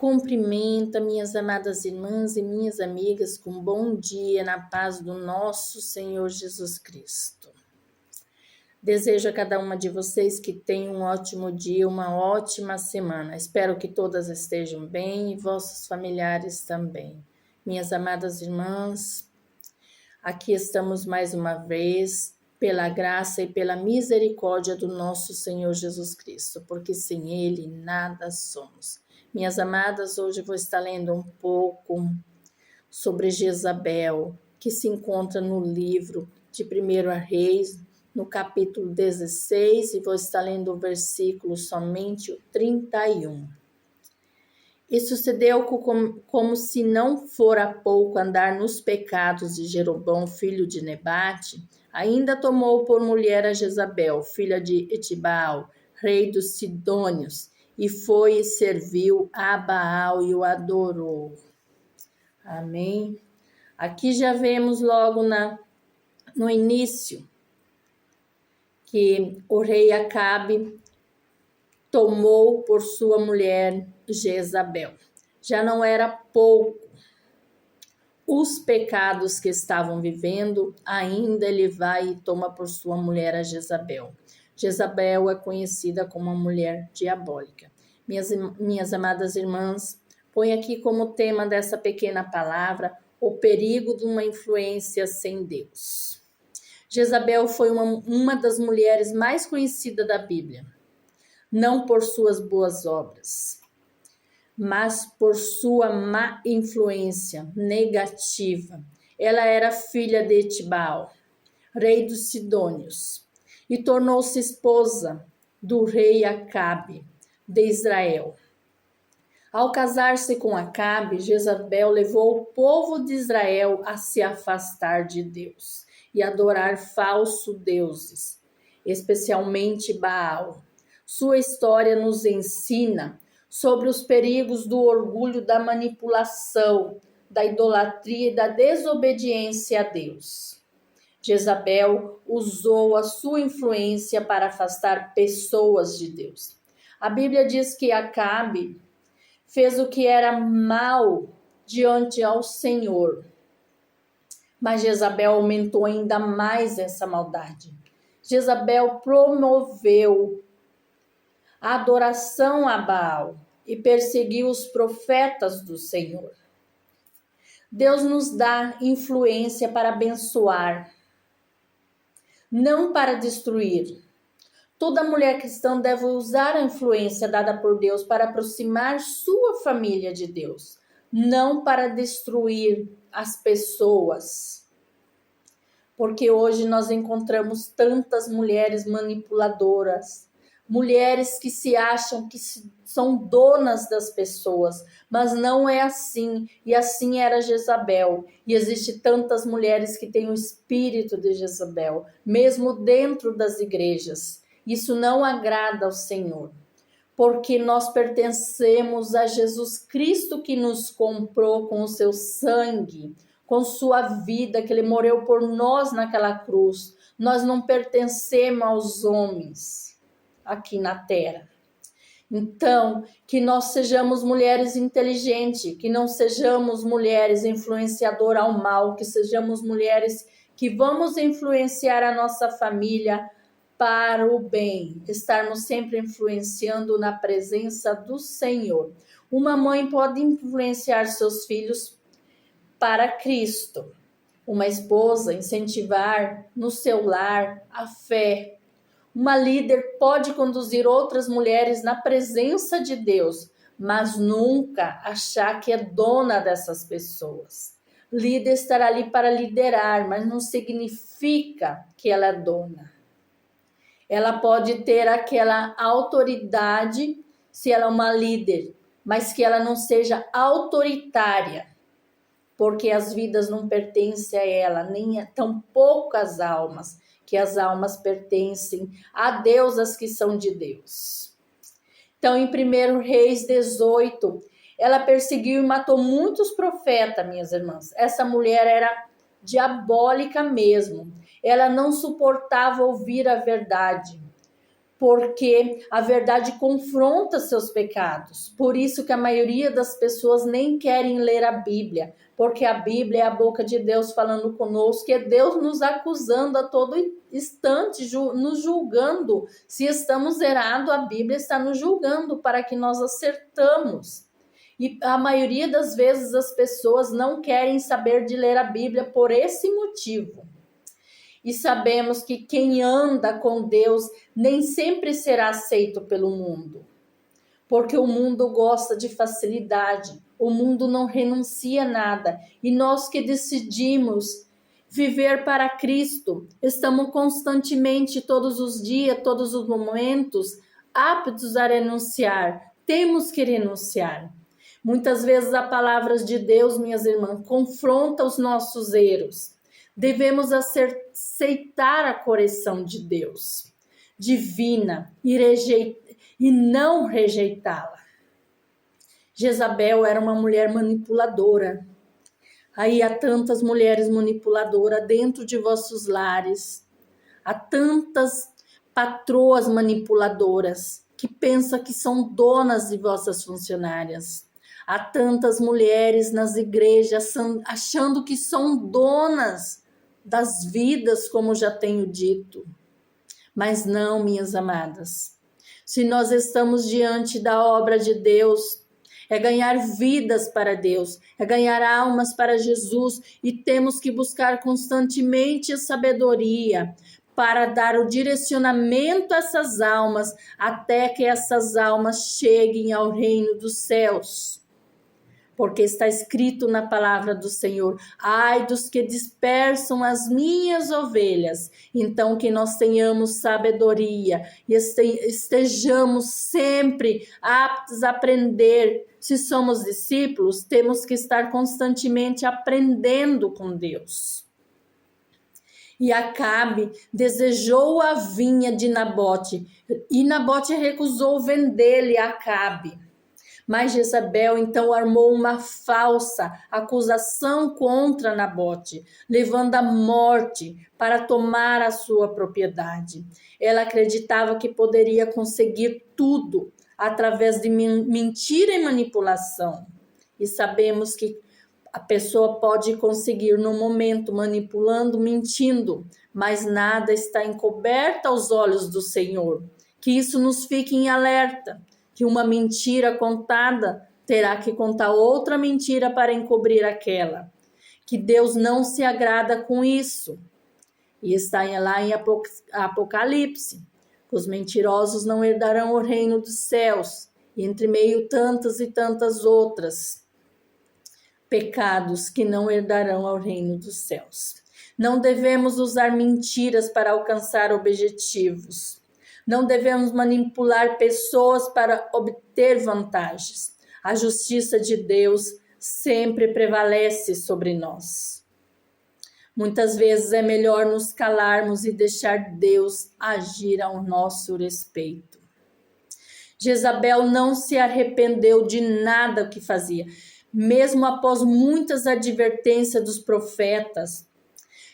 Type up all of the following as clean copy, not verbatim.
Cumprimenta minhas amadas irmãs e minhas amigas com bom dia na paz do nosso Senhor Jesus Cristo. Desejo a cada uma de vocês que tenham um ótimo dia, uma ótima semana. Espero que todas estejam bem e vossos familiares também. Minhas amadas irmãs, aqui estamos mais uma vez pela graça e pela misericórdia do nosso Senhor Jesus Cristo, porque sem Ele nada somos. Minhas amadas, hoje vou estar lendo um pouco sobre Jezabel, que se encontra no livro de 1 Reis, no capítulo 16, e vou estar lendo o versículo somente o 31. E sucedeu como se não fora pouco andar nos pecados de Jeroboão, filho de Nebate, ainda tomou por mulher a Jezabel, filha de Etbaal, rei dos Sidônios, e foi e serviu a Baal e o adorou. Amém? Aqui já vemos logo no início que o rei Acabe tomou por sua mulher Jezabel. Já não era pouco os pecados que estavam vivendo, ainda ele vai e toma por sua mulher a Jezabel. Jezabel é conhecida como uma mulher diabólica. Minhas amadas irmãs, põe aqui como tema dessa pequena palavra o perigo de uma influência sem Deus. Jezabel foi uma das mulheres mais conhecidas da Bíblia, não por suas boas obras, mas por sua má influência negativa. Ela era filha de Etbaal, rei dos Sidônios, e tornou-se esposa do rei Acabe de Israel. Ao casar-se com Acabe, Jezabel levou o povo de Israel a se afastar de Deus e adorar falsos deuses, especialmente Baal. Sua história nos ensina sobre os perigos do orgulho, da manipulação, da idolatria e da desobediência a Deus. Jezabel usou a sua influência para afastar pessoas de Deus. A Bíblia diz que Acabe fez o que era mal diante ao Senhor, mas Jezabel aumentou ainda mais essa maldade. Jezabel promoveu a adoração a Baal e perseguiu os profetas do Senhor. Deus nos dá influência para abençoar, não para destruir. Toda mulher cristã deve usar a influência dada por Deus para aproximar sua família de Deus, não para destruir as pessoas. Porque hoje nós encontramos tantas mulheres manipuladoras, mulheres que se acham que são donas das pessoas, mas não é assim. E assim era Jezabel. E existe tantas mulheres que têm o espírito de Jezabel, mesmo dentro das igrejas. Isso não agrada ao Senhor, porque nós pertencemos a Jesus Cristo, que nos comprou com o seu sangue, com sua vida, que ele morreu por nós naquela cruz. Nós não pertencemos aos homens aqui na terra. Então, que nós sejamos mulheres inteligentes, que não sejamos mulheres influenciadoras ao mal, que sejamos mulheres que vamos influenciar a nossa família para o bem, estarmos sempre influenciando na presença do Senhor. Uma mãe pode influenciar seus filhos para Cristo. Uma esposa incentivar no seu lar a fé. Uma líder pode conduzir outras mulheres na presença de Deus, mas nunca achar que é dona dessas pessoas. Líder estará ali para liderar, mas não significa que ela é dona. Ela pode ter aquela autoridade se ela é uma líder, mas que ela não seja autoritária, porque as vidas não pertencem a ela, nem tão poucas almas, que as almas pertencem a Deus, as que são de Deus. Então, em 1 Reis 18, ela perseguiu e matou muitos profetas, minhas irmãs. Essa mulher era diabólica mesmo. Ela não suportava ouvir a verdade. porque a verdade confronta seus pecados. Por isso que a maioria das pessoas nem querem ler a Bíblia, porque a Bíblia é a boca de Deus falando conosco, é Deus nos acusando a todo instante, nos julgando. Se estamos errados, a Bíblia está nos julgando para que nós acertamos. E a maioria das vezes as pessoas não querem saber de ler a Bíblia por esse motivo. E sabemos que quem anda com Deus nem sempre será aceito pelo mundo, porque o mundo gosta de facilidade, o mundo não renuncia a nada, e nós que decidimos viver para Cristo, estamos constantemente, todos os dias, todos os momentos, aptos a renunciar, temos que renunciar. Muitas vezes a palavra de Deus, minhas irmãs, confronta os nossos erros. Devemos aceitar a correção de Deus, divina, e não rejeitá-la. Jezabel era uma mulher manipuladora. Aí há tantas mulheres manipuladoras dentro de vossos lares. Há tantas patroas manipuladoras que pensam que são donas de vossas funcionárias. Há tantas mulheres nas igrejas achando que são donas das vidas, como já tenho dito. Mas não, minhas amadas. Se nós estamos diante da obra de Deus, é ganhar vidas para Deus, é ganhar almas para Jesus, e temos que buscar constantemente a sabedoria para dar o direcionamento a essas almas, até que essas almas cheguem ao reino dos céus. Porque está escrito na palavra do Senhor: ai dos que dispersam as minhas ovelhas. Então que nós tenhamos sabedoria e estejamos sempre aptos a aprender. Se somos discípulos, temos que estar constantemente aprendendo com Deus. E Acabe desejou a vinha de Nabote, e Nabote recusou vender-lhe a Acabe. Mas Jezabel então armou uma falsa acusação contra Nabote, levando à morte para tomar a sua propriedade. Ela acreditava que poderia conseguir tudo através de mentira e manipulação. E sabemos que a pessoa pode conseguir no momento manipulando, mentindo, mas nada está encoberto aos olhos do Senhor. Que isso nos fique em alerta. Que uma mentira contada terá que contar outra mentira para encobrir aquela. Que Deus não se agrada com isso. E está lá em Apocalipse. Os mentirosos não herdarão o reino dos céus. E entre meio tantas e tantas outras pecados que não herdarão ao reino dos céus. Não devemos usar mentiras para alcançar objetivos. Não devemos manipular pessoas para obter vantagens. A justiça de Deus sempre prevalece sobre nós. Muitas vezes é melhor nos calarmos e deixar Deus agir ao nosso respeito. Jezabel não se arrependeu de nada que fazia, mesmo após muitas advertências dos profetas.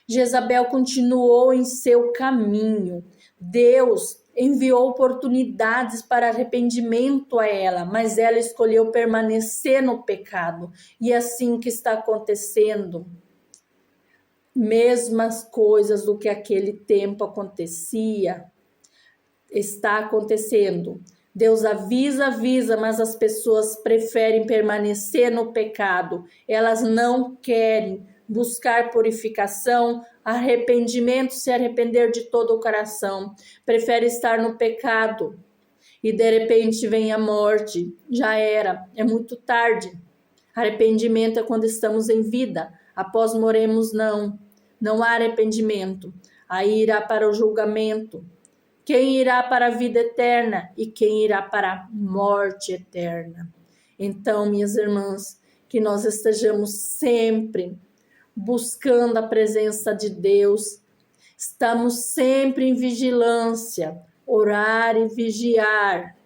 Jezabel continuou em seu caminho. Deus enviou oportunidades para arrependimento a ela, mas ela escolheu permanecer no pecado. E é assim que está acontecendo. Mesmas coisas do que aquele tempo acontecia, está acontecendo. Deus avisa, mas as pessoas preferem permanecer no pecado. Elas não querem buscar purificação, arrependimento, se arrepender de todo o coração. Prefere estar no pecado e de repente vem a morte. Já era, é muito tarde. Arrependimento é quando estamos em vida. Após morremos, não há arrependimento. Aí irá para o julgamento. Quem irá para a vida eterna e quem irá para a morte eterna. Então, minhas irmãs, que nós estejamos sempre buscando a presença de Deus, estamos sempre em vigilância, orar e vigiar.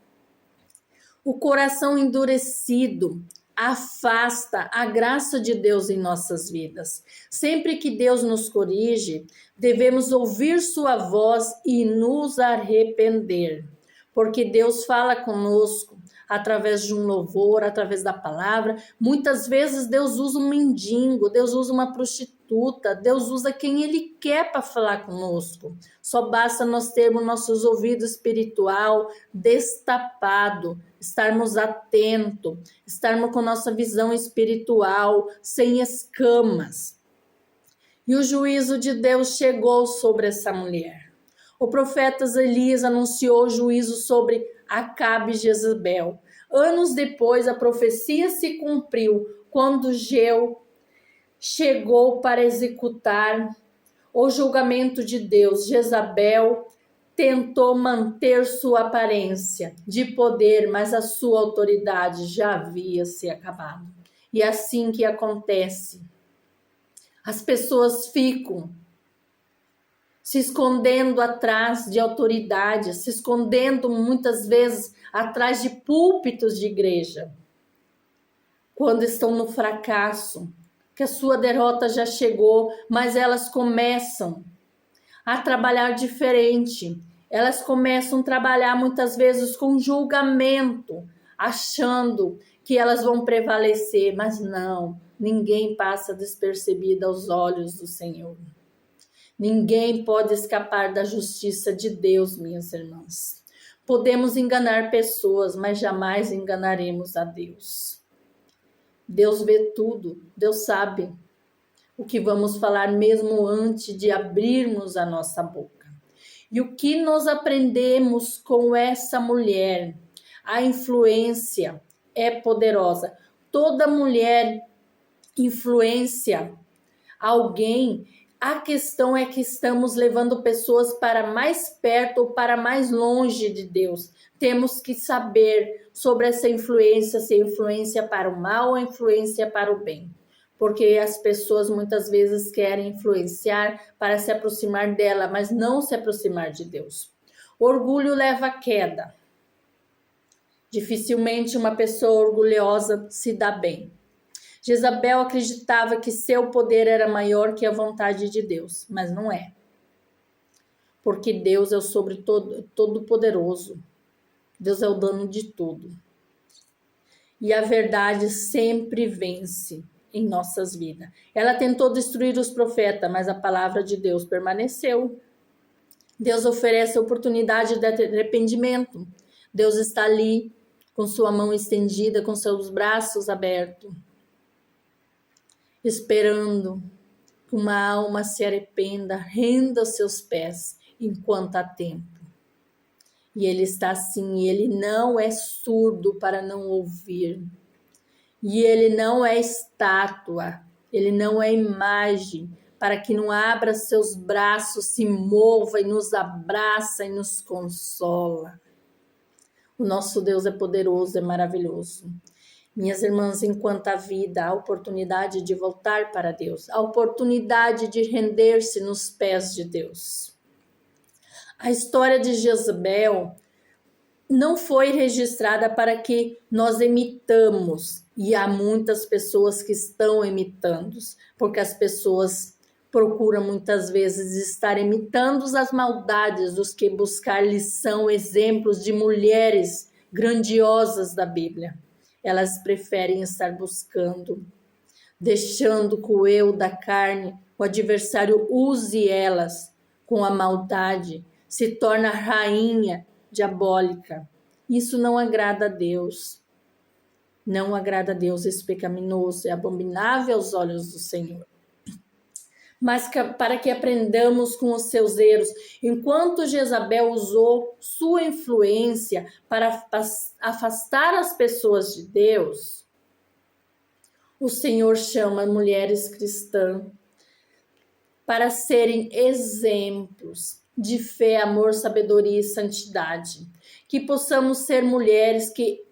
O coração endurecido afasta a graça de Deus em nossas vidas. Sempre que Deus nos corrige, devemos ouvir sua voz e nos arrepender, porque Deus fala conosco através de um louvor, através da palavra. Muitas vezes Deus usa um mendigo, Deus usa uma prostituta, Deus usa quem Ele quer para falar conosco. Só basta nós termos nossos ouvidos espiritual destapado, estarmos atentos, estarmos com nossa visão espiritual sem escamas. E o juízo de Deus chegou sobre essa mulher. O profeta Elias anunciou o juízo sobre Acabe e Jezabel. Anos depois, a profecia se cumpriu quando Jeu chegou para executar o julgamento de Deus. Jezabel tentou manter sua aparência de poder, mas a sua autoridade já havia se acabado. E é assim que acontece. As pessoas ficam se escondendo atrás de autoridades, se escondendo muitas vezes atrás de púlpitos de igreja, quando estão no fracasso, que a sua derrota já chegou, mas elas começam a trabalhar diferente. Elas começam a trabalhar muitas vezes com julgamento, achando que elas vão prevalecer, mas não, ninguém passa despercebido aos olhos do Senhor. Ninguém pode escapar da justiça de Deus, minhas irmãs. Podemos enganar pessoas, mas jamais enganaremos a Deus. Deus vê tudo, Deus sabe o que vamos falar mesmo antes de abrirmos a nossa boca. E o que nós aprendemos com essa mulher? A influência é poderosa. Toda mulher influencia alguém. A questão é que estamos levando pessoas para mais perto ou para mais longe de Deus. Temos que saber sobre essa influência, se é influência para o mal ou influência para o bem. Porque as pessoas muitas vezes querem influenciar para se aproximar dela, mas não se aproximar de Deus. Orgulho leva à queda. Dificilmente uma pessoa orgulhosa se dá bem. Jezabel acreditava que seu poder era maior que a vontade de Deus, mas não é. Porque Deus é o sobre todo poderoso. Deus é o dono de tudo. E a verdade sempre vence em nossas vidas. Ela tentou destruir os profetas, mas a palavra de Deus permaneceu. Deus oferece a oportunidade de arrependimento. Deus está ali com sua mão estendida, com seus braços abertos, esperando que uma alma se arrependa, renda aos seus pés enquanto há tempo. E Ele está assim, Ele não é surdo para não ouvir. E Ele não é estátua, Ele não é imagem, para que não abra seus braços, se mova e nos abraça e nos consola. O nosso Deus é poderoso, é maravilhoso. Minhas irmãs, enquanto há vida, a oportunidade de voltar para Deus, a oportunidade de render-se nos pés de Deus. A história de Jezabel não foi registrada para que nós imitamos, e há muitas pessoas que estão imitando, porque as pessoas procuram muitas vezes estar imitando as maldades dos que buscar lição, exemplos de mulheres grandiosas da Bíblia. Elas preferem estar buscando, deixando que o eu da carne, o adversário use elas com a maldade, se torna rainha diabólica. Isso não agrada a Deus. Não agrada a Deus, esse pecaminoso, é abominável aos olhos do Senhor. Mas para que aprendamos com os seus erros, enquanto Jezabel usou sua influência para afastar as pessoas de Deus, o Senhor chama mulheres cristãs para serem exemplos de fé, amor, sabedoria e santidade. Que possamos ser mulheres que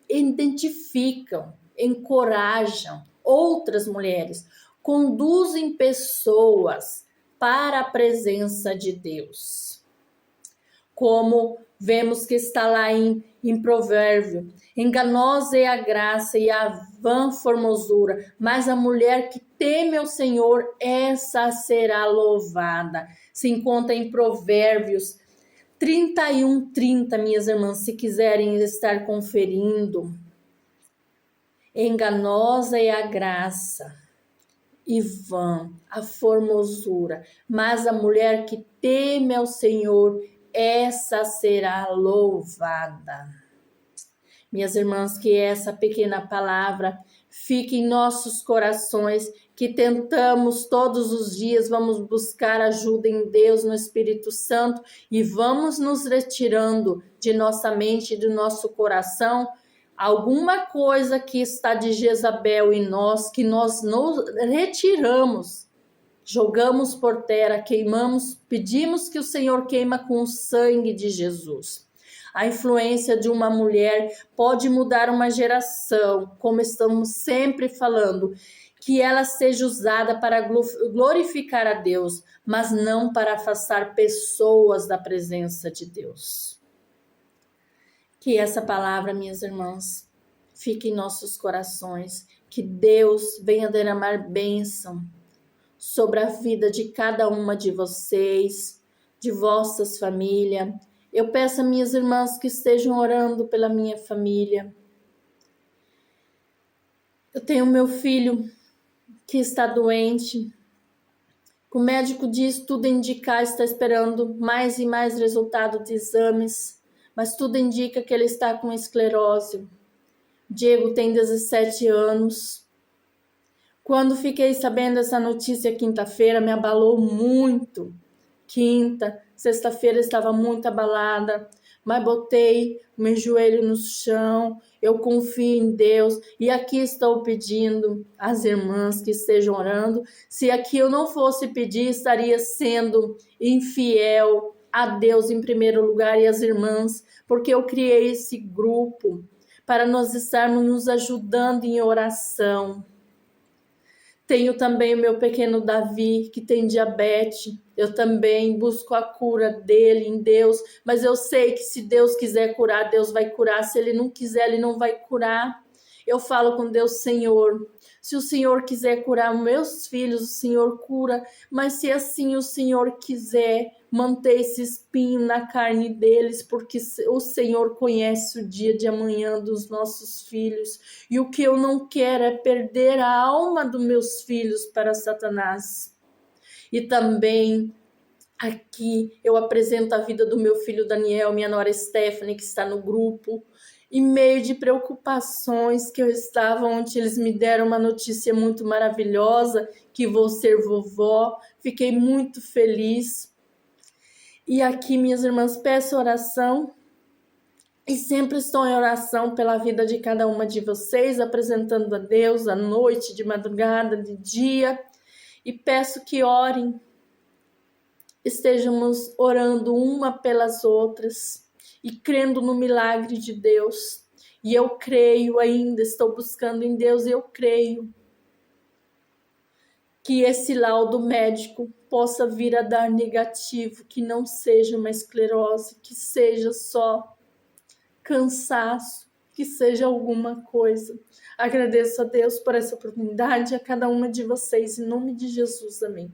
identificam, encorajam outras mulheres, conduzem pessoas para a presença de Deus. como vemos que está lá em Provérbio. Enganosa é a graça e a vã formosura, mas a mulher que teme ao Senhor, essa será louvada. Se encontra em Provérbios 31:30, minhas irmãs, se quiserem estar conferindo. Enganosa é a graça e vã a formosura, mas a mulher que teme ao Senhor, essa será louvada. Minhas irmãs, que essa pequena palavra fique em nossos corações, que tentamos todos os dias, vamos buscar ajuda em Deus, no Espírito Santo, e vamos nos retirando de nossa mente e do nosso coração alguma coisa que está de Jezabel em nós, que nós nos retiramos, jogamos por terra, queimamos, pedimos que o Senhor queima com o sangue de Jesus. A influência de uma mulher pode mudar uma geração, como estamos sempre falando, que ela seja usada para glorificar a Deus, mas não para afastar pessoas da presença de Deus. Que essa palavra, minhas irmãs, fique em nossos corações, que Deus venha derramar bênção sobre a vida de cada uma de vocês, de vossas famílias. Eu peço a minhas irmãs que estejam orando pela minha família. Eu tenho meu filho que está doente. O médico diz, tudo indica, está esperando mais e mais resultado de exames, mas tudo indica que ele está com esclerose. Diego tem 17 anos. Quando fiquei sabendo dessa notícia quinta-feira, me abalou muito. Quinta, sexta-feira estava muito abalada, mas botei o meu joelho no chão, eu confio em Deus, e aqui estou pedindo às irmãs que estejam orando. Se aqui eu não fosse pedir, estaria sendo infiel a Deus em primeiro lugar e às irmãs, porque eu criei esse grupo para nós estarmos nos ajudando em oração. Tenho também o meu pequeno Davi, que tem diabetes. Eu também busco a cura dele em Deus, mas eu sei que se Deus quiser curar, Deus vai curar. Se ele não quiser, ele não vai curar. Eu falo com Deus, Senhor, se o Senhor quiser curar meus filhos, o Senhor cura, mas se assim o Senhor quiser manter esse espinho na carne deles, porque o Senhor conhece o dia de amanhã dos nossos filhos, e o que eu não quero é perder a alma dos meus filhos para Satanás. E também aqui eu apresento a vida do meu filho Daniel, minha nora Stephanie, que está no grupo, em meio de preocupações que eu estava, onde eles me deram uma notícia muito maravilhosa, que vou ser vovó. Fiquei muito feliz. E aqui, minhas irmãs, peço oração, e sempre estou em oração pela vida de cada uma de vocês, apresentando a Deus à noite, de madrugada, de dia, e peço que orem, estejamos orando uma pelas outras, e crendo no milagre de Deus. E eu creio ainda, estou buscando em Deus, e eu creio que esse laudo médico possa vir a dar negativo, que não seja uma esclerose, que seja só cansaço, que seja alguma coisa. Agradeço a Deus por essa oportunidade, a cada uma de vocês, em nome de Jesus, amém.